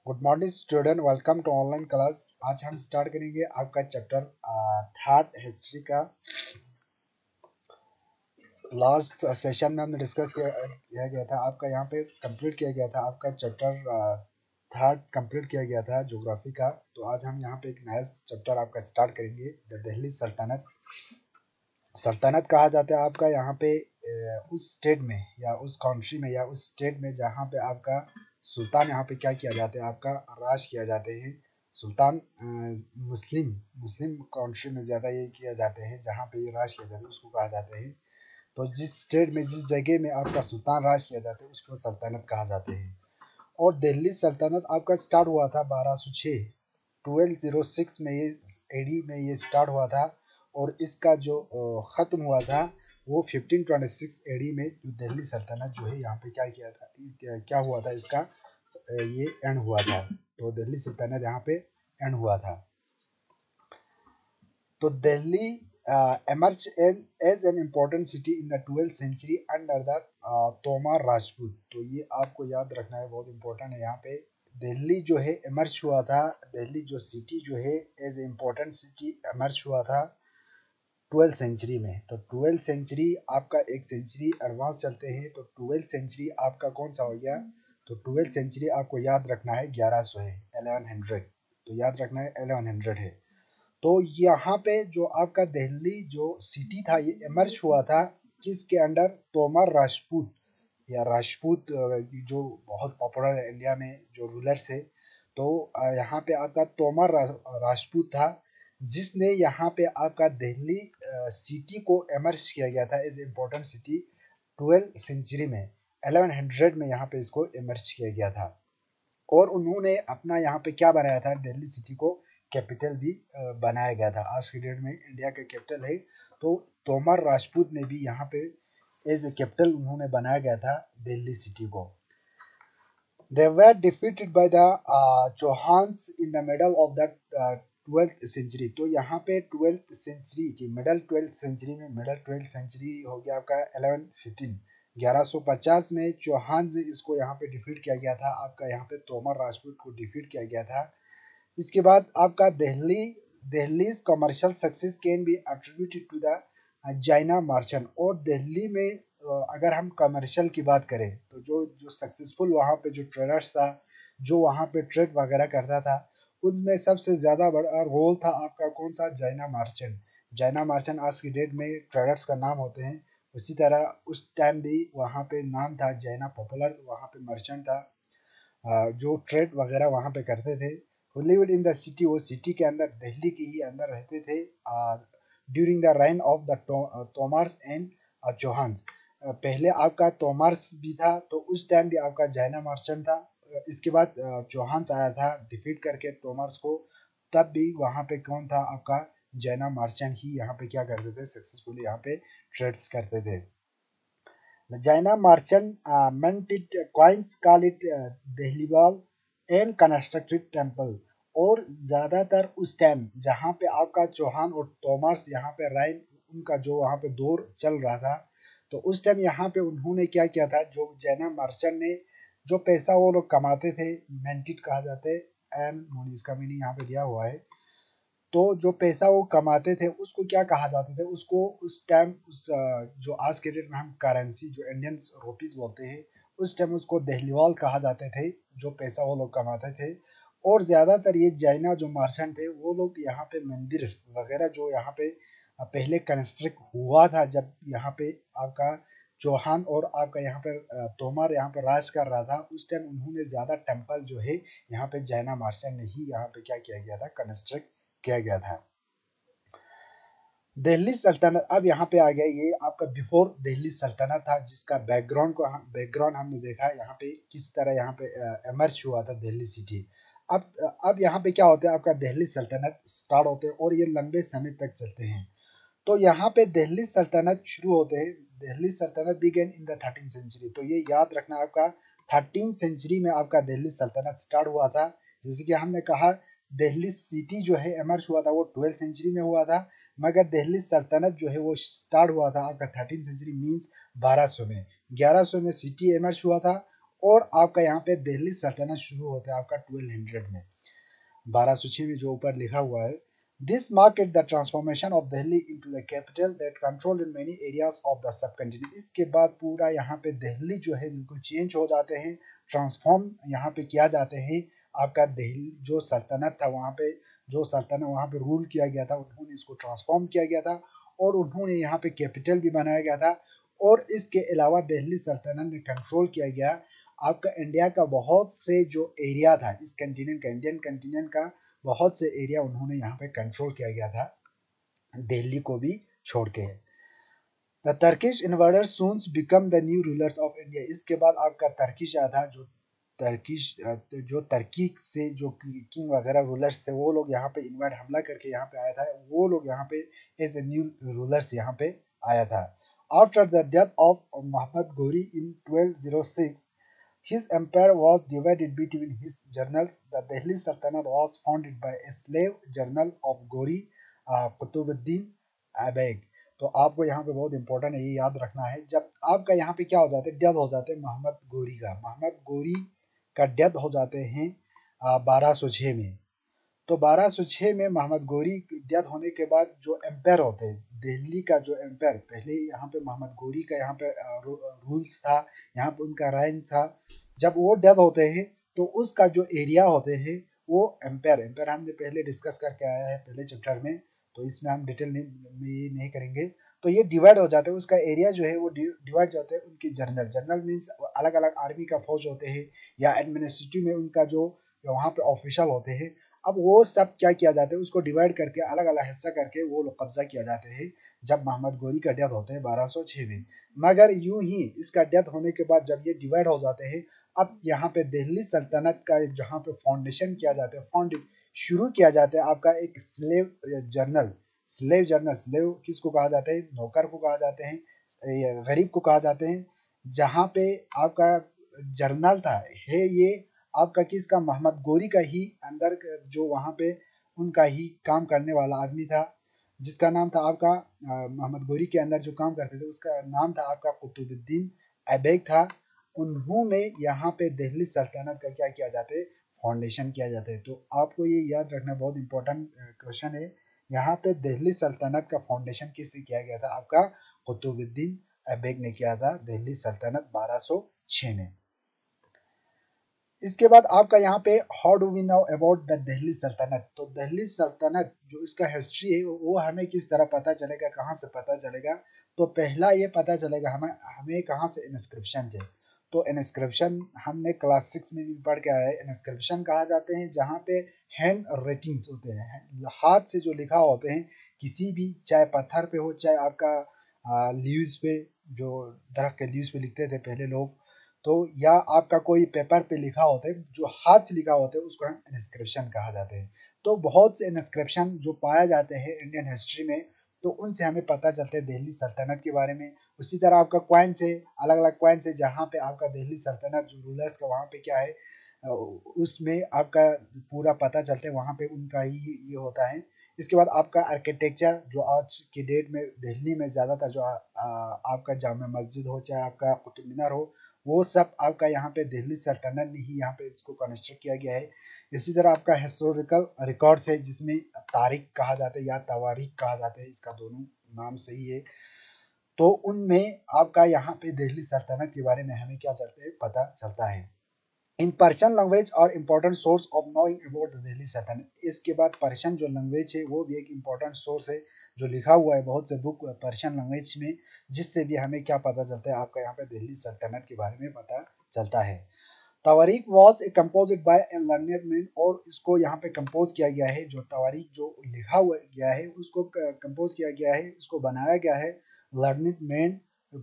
Good morning student, welcome to online class. आज हम start करेंगे आपका चैप्टर थर्ड हिस्ट्री का। लास्ट सेशन में हमने डिस्कस किया गया था, आपका यहाँ पे कंप्लीट किया गया था, आपका चैप्टर थर्ड कंप्लीट किया गया था ज्योग्राफी का। तो आज हम यहाँ पे एक नया चैप्टर आपका स्टार्ट करेंगे, द दिल्ली सल्तनत। सल्तनत कहा जाता है आपका यहाँ पे उस स्टेट में या उस कंट्री में या उस स्टेट में जहाँ पे आपका सुल्तान यहाँ पे क्या किया जाता है, आपका राज किया जाते हैं। सुल्तान मुस्लिम मुस्लिम कंट्री में ज़्यादा ये किया जाते हैं, जहाँ पे ये राज किया जाता है उसको कहा जाता है। तो जिस स्टेट में जिस जगह में आपका सुल्तान राज किया जाता है उसको सल्तनत कहा जाते हैं। और दिल्ली सल्तनत आपका स्टार्ट हुआ था 1206 1206 में, ये एडी में ये स्टार्ट हुआ था। और इसका जो ख़त्म हुआ था वो 1526 एडी में, जो दिल्ली सल्तनत जो है यहाँ पे क्या किया था, क्या हुआ था इसका, ये एंड हुआ था। तो दिल्ली सल्तनत यहाँ पे एंड हुआ था। तो Delhi emerged as an important city in the 12th century under the तोमार राजपूत। तो ये आपको याद रखना है, बहुत इंपॉर्टेंट है यहाँ पे। दिल्ली जो है एमर्ज हुआ था, दिल्ली जो सिटी जो है as a important city emerge हुआ था 12th सेंचुरी में। तो 12th सेंचुरी आपका एक सेंचुरी एडवांस चलते हैं, तो 12th सेंचुरी आपका कौन सा हो गया। तो 12th सेंचुरी आपको याद रखना है 1100 है, 1100। तो याद रखना है 1100 है। तो यहाँ पे जो आपका दिल्ली जो सिटी था ये इमर्ज हुआ था किसके अंडर, तोमर राजपूत या राजपूत, जो बहुत पॉपुलर है इंडिया में जो रूलर्स है। तो यहाँ पे आपका तोमर राजपूत था, जिसने यहाँ पे आपका दिल्ली सिटी को इमर्ज किया गया था as important city 12th century में। 1100 में यहाँ पे इसको इमर्ज किया गया था। और उन्होंने अपना यहाँ पे क्या बनाया था, दिल्ली सिटी को कैपिटल भी बनाया गया था। आज के डेट में इंडिया का कैपिटल है। तो तोमर राजपूत ने भी यहाँ पे एज ए कैपिटल उन्होंने बनाया गया था दिल्ली सिटी को। They were defeated by the Chauhans in the middle of the 12th century। तो यहाँ पे 12th सेंचुरी की मिडल 12th सेंचुरी में, मिडल 12th सेंचुरी हो गया आपका 1115 1150 में चौहान से इसको यहाँ पे डिफीट किया गया था। आपका यहाँ पे तोमर राजपूत को डिफीट किया गया था। इसके बाद आपका Delhi commercial success can be attributed to the China merchant. और दिल्ली में अगर हम कमर्शियल की बात करें तो जो जो सक्सेसफुल वहाँ पे जो ट्रेडर्स था, जो वहाँ पे ट्रेड वगैरह करता था, उनमें सबसे ज़्यादा बड़ा रोल था आपका कौन सा, चाइना मर्चेंट। चाइना मर्चेंट आज की डेट में ट्रेडर्स का नाम होते हैं। उसी तरह उस टाइम भी वहाँ पे नाम था चाइना पॉपुलर, वहाँ पे मर्चेंट था जो ट्रेड वगैरह वहाँ पे करते थे। who lived in the city, वो सिटी के अंदर दिल्ली के ही अंदर रहते थे during the reign of the Tomars and Chauhans. पहले आपका तोमर्स भी था, तो उस टाइम भी आपका जैना मर्चेंट था। इसके बाद चौहान्स आया था डिफीट करके तोमर्स को, तब भी वहाँ पे कौन था आपका, जैना मर्चेंट ही यहाँ पे क्या करते थे, सक्सेसफुली यहाँ पे ट्रेड्स करते थे। The Jaina merchant meant it coins call it Dehliwal and constructed temple. और ज़्यादातर उस टाइम जहाँ पे आपका चौहान और तोमर्स यहाँ पे राइन उनका जो वहाँ पे दौर चल रहा था, तो उस टाइम यहाँ पे उन्होंने क्या किया था, जो जैना मर्चेंट ने जो पैसा वो लोग कमाते थे, मेंटिट कहा जाते हैं, एंड इसका मीनिंग यहाँ पे दिया हुआ है। तो जो पैसा वो कमाते थे उसको क्या कहा जाते थे, उसको उस टाइम उस जो आज के डेट में हम करेंसी जो इंडियन रुपीस बोलते हैं, उस टाइम उसको दहलीवाल कहा जाते थे, जो पैसा वो लोग कमाते थे। और ज़्यादातर ये चाइना जो मर्चेंट थे वो लोग यहाँ पे मंदिर वगैरह जो यहाँ पे पहले कंस्ट्रक्ट हुआ था, जब यहाँ पे आपका चौहान और आपका यहाँ पे तोमर यहाँ पे राज कर रहा था, उस टाइम उन्होंने ज़्यादा टेम्पल जो है यहाँ पे जैना मर्चेंट ने ही यहाँ पे क्या किया गया था, कंस्ट्रक्ट किया गया था। दिल्ली सल्तनत अब यहाँ पे आ गया, ये आपका बिफोर दिल्ली सल्तनत था, जिसका बैकग्राउंड हमने देखा यहाँ पे किस तरह यहाँ पे एमर्ज हुआ था दिल्ली सिटी। अब यहाँ पे क्या होता है, आपका दिल्ली सल्तनत स्टार्ट होते हैं और ये लंबे समय तक चलते हैं। तो यहाँ पे दिल्ली सल्तनत शुरू होते हैं, दिल्ली सल्तनत began in the 13th century. तो ये याद रखना आपका 13th सेंचुरी में आपका दिल्ली सल्तनत स्टार्ट हुआ था। जैसे कि हमने कहा दिल्ली सिटी जो है एमर्ज हुआ था वो 12th सेंचुरी में हुआ था, मगर दिल्ली सल्तनत जो है वो स्टार्ट हुआ था आपका 13th सेंचुरी मीन्स 1200 में। 1100 में सिटी एमर्ज हुआ था और आपका यहाँ पे दिल्ली सल्तनत शुरू होता है आपका 1200 में, 1206 में जो ऊपर लिखा हुआ है। This marked the transformation of Delhi into the capital that controlled many areas of the subcontinent। इसके बाद पूरा यहाँ पे दिल्ली जो है बिल्कुल चेंज हो जाते हैं, ट्रांसफॉर्म यहाँ पे किया जाते हैं। आपका दिल्ली जो सल्तनत था वहाँ पे, जो सल्तनत वहाँ पे रूल किया गया था, उन्होंने इसको ट्रांसफॉर्म किया गया था और उन्होंने यहाँ पे कैपिटल भी बनाया गया था। और इसके अलावा दिल्ली सल्तनत ने कंट्रोल किया गया आपका इंडिया का बहुत से जो एरिया था, इस कंटिनेंट का, इंडियन कंटिनेंट का बहुत से एरिया उन्होंने यहाँ पे कंट्रोल किया गया था, दिल्ली को भी छोड़ के। The Turkish invader soon become the new rulers of India. इसके बाद आपका टर्किश आया था, जो टर्की से जो किंग वगैरह रूलर्स थे वो लोग यहाँ पे इन्वर्ड हमला करके यहाँ पे आया था, वो लोग यहाँ पे एज ए न्यू रूलर्स यहाँ पे आया था। After the death of Mohammad Ghori in 1206 his empire was divided between his generals. The Delhi Sultanate was founded by a slave general of Gori, Qutubuddin Aibak. तो आपको यहाँ पे बहुत इंपॉर्टेंट है, ये याद रखना है। जब आपका यहाँ पे क्या हो जाता है, डेथ हो जाते हैं मोहम्मद गोरी का, मोहम्मद गोरी का डेथ हो जाते हैं 1206 में। तो 1206 में मोहम्मद गोरी डेथ होने के बाद जो एम्पायर होते हैं, दिल्ली का जो एम्पायर, पहले यहाँ पे मोहम्मद गोरी का यहाँ पे रूल्स था, यहाँ पे उनका रेंज था। जब वो डेथ होते हैं तो उसका जो एरिया होते हैं वो एम्पायर हमने पहले डिस्कस करके आया है पहले चैप्टर में, तो इसमें हम डिटेल में नहीं करेंगे। तो ये डिवाइड हो जाते हैं, उसका एरिया जो है वो डिवाइड जाते हैं उनकी जनरल मीन्स अलग अलग आर्मी का फौज होते हैं या एडमिनिस्ट्रेटिव में उनका जो वहाँ पे ऑफिशियल होते हैं। अब वो सब क्या किया जाता है, उसको डिवाइड करके अलग अलग हिस्सा करके वो लोग कब्जा किया जाते हैं जब मोहम्मद गोरी का डेथ होते हैं 1206 में। मगर यूं ही इसका डेथ होने के बाद जब ये डिवाइड हो जाते हैं, अब यहाँ पे दिल्ली सल्तनत का जहाँ पे फाउंडेशन किया जाता है, फाउंडेशन शुरू किया जाता है आपका एक स्लेव जर्नल। स्लेव किसको कहा जाता है, नौकर को कहा जाते हैं, गरीब को कहा जाते हैं। जहाँ पे आपका जर्नल था है ये आपका किसका, मोहम्मद गोरी का ही अंदर जो वहाँ पे उनका ही काम करने वाला आदमी था, जिसका नाम था आपका मोहम्मद गोरी के अंदर जो काम करते थे उसका नाम था आपका कुतुबुद्दीन ऐबक था। उन्होंने यहाँ पे दिल्ली सल्तनत का क्या किया जाता है, फाउंडेशन किया जाता है। तो आपको ये याद रखना बहुत इंपॉर्टेंट क्वेश्चन है। यहाँ पे दिल्ली सल्तनत का फाउंडेशन किसने किया गया था, आपका कुतुबुद्दीन ऐबक ने किया था, दिल्ली सल्तनत 1206 में। इसके बाद आपका यहाँ पे how do we know about the Delhi Sultanate. तो दिल्ली सल्तनत जो इसका हिस्ट्री है वो हमें किस तरह पता चलेगा, कहाँ से पता चलेगा। तो पहला ये पता चलेगा हमें कहाँ से, इंस्क्रिप्शन से। तो इंस्क्रिप्शन हमने क्लास 6 में भी पढ़ के आया है। इंस्क्रिप्शन कहा जाते हैं जहाँ पे हैंड राइटिंग्स होते हैं, हाथ से जो लिखा होते हैं किसी भी, चाहे पत्थर पे हो चाहे आपका लीव्स पे, जो दरख्त के लीव्स पे लिखते थे पहले लोग, तो या आपका कोई पेपर पे लिखा होता है, जो हाथ से लिखा होता है उसको हम इंस्क्रिप्शन कहा जाते हैं। तो बहुत से इंस्क्रिप्शन जो पाए जाते हैं इंडियन हिस्ट्री में, तो उनसे हमें पता चलता है दिल्ली सल्तनत के बारे में। उसी तरह आपका क्वाइन से, अलग अलग क्वाइन से जहाँ पे आपका दिल्ली सल्तनत जो रूलर्स का वहाँ पे क्या है, उसमें आपका पूरा पता चलता है, वहाँ पे उनका ही ये होता है। इसके बाद आपका आर्किटेक्चर जो आज की डेट में दिल्ली में ज़्यादातर जो आपका जामा मस्जिद हो चाहे आपका कुतुब मीनार हो, वो सब आपका यहाँ पे दिल्ली सल्तनत ने ही यहाँ पे इसको कंस्ट्रक्ट किया गया है। इसी तरह आपका हिस्टोरिकल रिकॉर्ड्स है जिसमें तारीख कहा जाता है या तवारीख कहा जाता है, इसका दोनों नाम सही है। तो उनमें आपका यहाँ पे दिल्ली सल्तनत के बारे में हमें क्या चलते हैं, पता चलता है। इन पर्शियन लैंग्वेज और important source of knowing about the Delhi सल्तनत। इसके बाद पर्शियन जो लैंग्वेज है वो भी एक इम्पोर्टेंट सोर्स है, जो लिखा हुआ है बहुत से बुक पर्शियन लैंग्वेज में, जिससे भी हमें क्या पता चलता है, आपका यहाँ पे दिल्ली सल्तनत के बारे में पता चलता है। Tawarikh was a composite by a learned man, और इसको यहाँ पे कंपोज किया गया है, जो तवारीख जो लिखा हुआ गया है उसको कंपोज किया गया है, उसको बनाया गया है लर्नड मैन,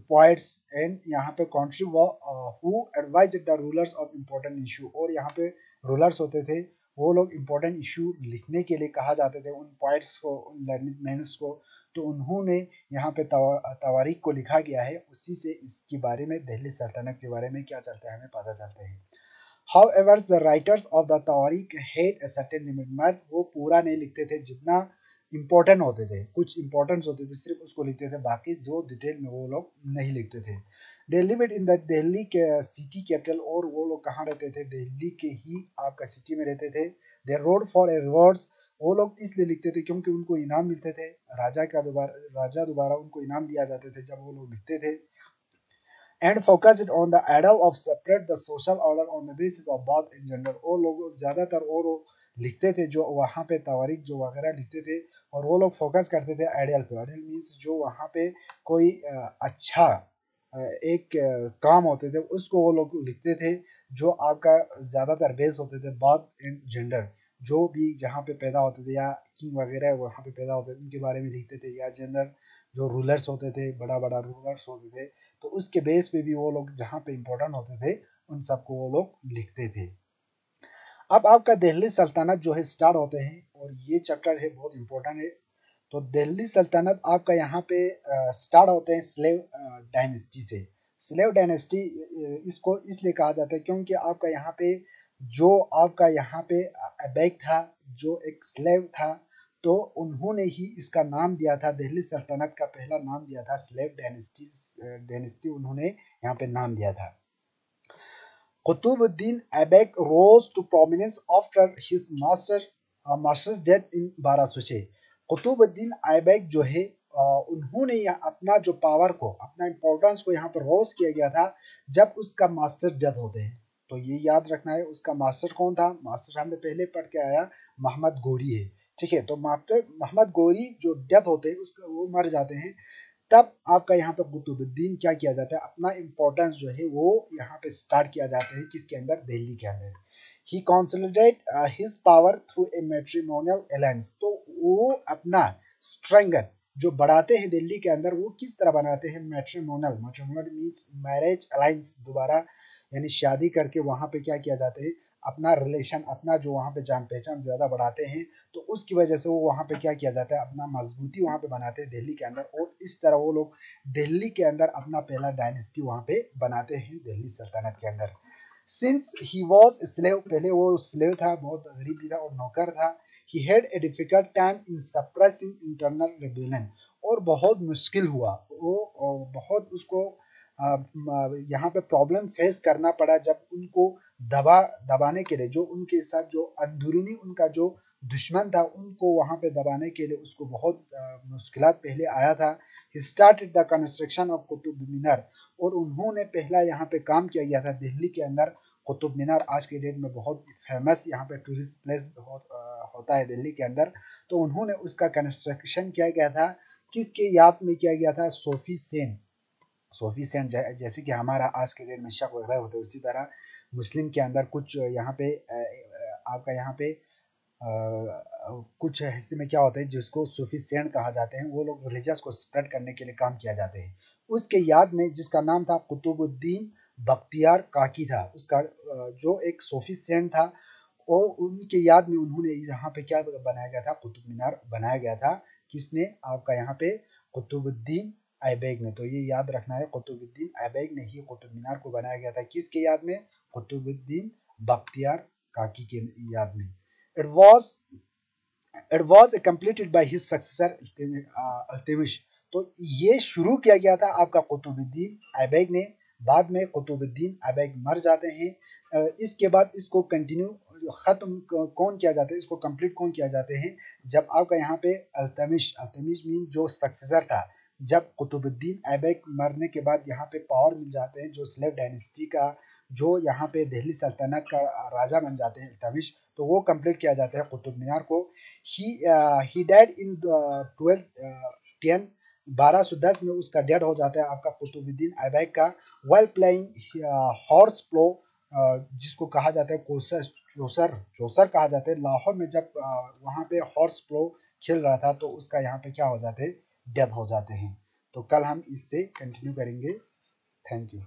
poets and यहाँ पे country who advised the rulers of important issue। और यहाँ पे रूलर्स होते थे, वो लोग important issue लिखने के लिए कहा जाते थे उन poets को, उन learned men को। तो उन्होंने यहाँ पे तवारीख को लिखा गया है, उसी से इसके बारे में, दिल्ली सल्तनत के बारे में क्या चलता है हमें पता चलता है। However, the writers of the Tawarikh had a certain limit, मगर वो पूरा नहीं लिखते थे, जितना इंपॉर्टेंट होते थे, कुछ इंपॉर्टेंस होते थे सिर्फ उसको लिखते थे, बाकी जो डिटेल में वो लोग नहीं लिखते थे। They lived in the Delhi के सिटी कैपिटल, और वो लोग कहाँ रहते थे, दिल्ली के ही आपका सिटी में रहते थे। दे रोड फॉर ए रिवॉर्ड्स, वो लोग इसलिए लिखते थे क्योंकि उनको इनाम मिलते थे, राजा दोबारा उनको इनाम दिया जाते थे जब वो लोग लिखते थे। And focused on the ideal of separate the social order on the basis of birth and gender, वो लोग ज्यादातर वो लोग लिखते थे जो वहाँ पे तवारीख जो वगैरह लिखते थे, और वो लोग फोकस करते थे आइडियल पे। आइडियल मीन्स जो वहाँ पे कोई अच्छा एक काम होते थे उसको वो लोग लिखते थे, जो आपका ज्यादातर बेस होते थे बर्थ एंड जेंडर, जो भी जहाँ पे पैदा होते थे या किंग वगैरह वहाँ पे पैदा होते थे उनके बारे में लिखते थे, या जेंडर जो रूलर्स होते थे, बड़ा बड़ा रूलर्स होते थे, तो उसके बेस पे भी वो लोग जहाँ पे इम्पोर्टेंट होते थे उन सबको वो लोग लिखते थे। अब आपका दिल्ली सल्तनत जो है स्टार्ट होते हैं, और ये चैप्टर है बहुत इंपॉर्टेंट है। तो दिल्ली सल्तनत आपका यहाँ पे स्टार्ट होते हैं स्लेव डायनेस्टी से। स्लेव डायनेस्टी इसको इसलिए कहा जाता है क्योंकि आपका यहाँ पे जो आपका यहाँ पे अबैक था, जो एक स्लेव था, तो उन्होंने ही इसका नाम दिया था, दिल्ली सल्तनत का पहला नाम दिया था स्लेव डायनेस्टी उन्होंने यहाँ पे नाम दिया था। Qutbuddin Aibak rose to prominence after his master's death in 1206। Qutubuddin Aibak जो है उन्होंने अपना जो पावर को, अपना इंपॉर्टेंस को यहाँ पर रोज किया गया था जब उसका मास्टर डेथ होते हैं। तो ये याद रखना है, उसका मास्टर कौन था, मास्टर हमने पहले पढ़ के आया मोहम्मद गोरी है, ठीक है। तो मास्टर मोहम्मद गोरी जो डेथ होते हैं उसका वो मर जाते हैं, तब आपका यहाँ पे कुतुबुद्दीन क्या किया जाता है, अपना इंपॉर्टेंस जो है वो यहाँ पे स्टार्ट किया जाता है, किसके अंदर, दिल्ली के अंदर। He consolidate his power through a matrimonial alliance, तो वो अपना स्ट्रेंथ जो बढ़ाते हैं दिल्ली के अंदर, वो किस तरह बनाते हैं, मैट्रिमोनियल मीन्स मैरिज अलायंस, दोबारा यानी शादी करके वहां पे क्या किया जाता है, अपना रिलेशन, अपना जो वहां पे जान पहचान ज्यादा बढ़ाते हैं, तो उसकी वजह से वो वहां पे क्या किया जाता है, अपना मजबूती वहां पे बनाते हैं दिल्ली के अंदर, और इस तरह वो लोग दिल्ली के अंदर अपना पहला डायनेस्टी वहां पे बनाते हैं दिल्ली सल्तनत के अंदर। सिंस ही वॉज स्लेव, पहले वो स्लेव था, बहुत गरीब भी था और नौकर था। He had a difficult time in suppressing internal rebellion, और बहुत मुश्किल हुआ वो, बहुत उसको यहाँ पे प्रॉब्लम फेस करना पड़ा जब उनको दबाने के लिए, जो उनके साथ जो अंदरूनी उनका जो दुश्मन था उनको वहां पे दबाने के लिए उसको बहुत मुश्किलात पहले आया था। He started the construction of Qutub Minar, और उन्होंने पहला यहाँ पे काम किया गया था दिल्ली के अंदर कुतुब मीनार, आज के डेट में बहुत फेमस यहाँ पे टूरिस्ट प्लेस होता है दिल्ली के अंदर। तो उन्होंने उसका कंस्ट्रक्शन किया गया था, किसके याद में किया गया था, सोफी सेंट जैसे कि हमारा आज के डेट में शक वगैरह होता है, उसी तरह मुस्लिम के अंदर कुछ यहाँ पे आपका यहाँ पे कुछ हिस्से में क्या होता है जिसको सूफी सेंट कहा जाते हैं, वो लोग रिलीजियस को स्प्रेड करने के लिए काम किया जाते हैं। उसके याद में जिसका नाम था कुतुबुद्दीन बख्तियार काकी था, उसका जो एक सूफी सेंट था, और उनके याद में उन्होंने यहाँ पे क्या बनाया गया था, कुतुब मीनार बनाया गया था। किसने, आपका यहाँ पे कुतुबुद्दीन ऐबक ने। तो ये याद रखना है, कुतुबुद्दीन ऐबक ने ही कुतुब मीनार को बनाया गया था, किसके याद में, कुतुबुद्दीन बख्तियार काकी के याद में। It was completed by his successor अल्तमिश। तो ये शुरू किया गया था आपका कुतुबुद्दीन ऐबक ने, बाद में कुतुबुद्दीन ऐबक मर जाते हैं। इसके बाद इसको कंटिन्यू खत्म कौन किया जाता है, इसको कंप्लीट कौन किया जाते हैं, जब आपका यहाँ पे अल्तमिश मीन जो सक्सेसर था, जब कुतुबुद्दीन ऐबक मरने के बाद यहाँ पे पावर मिल जाते हैं, जो स्लेव डायनेस्टी का जो यहाँ पे दिल्ली सल्तनत का राजा बन जाते हैं इल्तमिश, तो वो कंप्लीट किया जाता है कुतुब मीनार को। ही डाइड इन 1210 में उसका डेथ हो जाता है आपका कुतुबुद्दीन ऐबक का, वाइल प्लेइंग हॉर्स प्लो, जिसको कहा जाता है चौसर कहा जाता है, लाहौर में जब वहाँ पे हॉर्स प्लो खेल रहा था, तो उसका यहाँ पे क्या हो जाते हैं, डेथ हो जाते हैं। तो कल हम इससे कंटिन्यू करेंगे। Thank you.